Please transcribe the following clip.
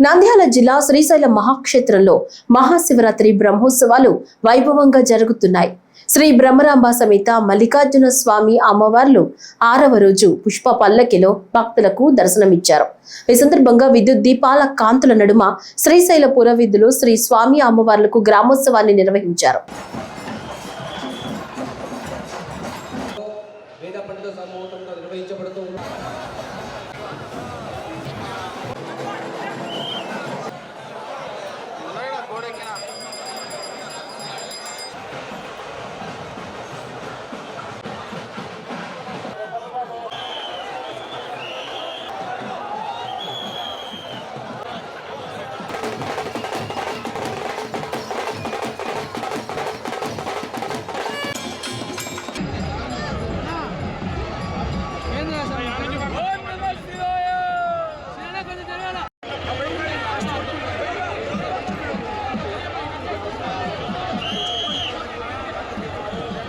నంద్యాల జిల్లా శ్రీశైలం మహాక్షేత్రంలో మహాశివరాత్రి బ్రహ్మోత్సవాలు వైభవంగా జరుగుతున్నాయి. శ్రీ బ్రహ్మరాంబ సమేత మల్లికార్జున స్వామి అమ్మవార్లు 6వ రోజు పుష్ప పల్లకిలో భక్తులకు దర్శనమిచ్చారు. ఈ సందర్భంగా విద్యుత్ దీపాల కాంతుల నడుమ శ్రీశైల పురవీధులు శ్రీ స్వామి అమ్మవార్లకు గ్రామోత్సవాన్ని నిర్వహించారు.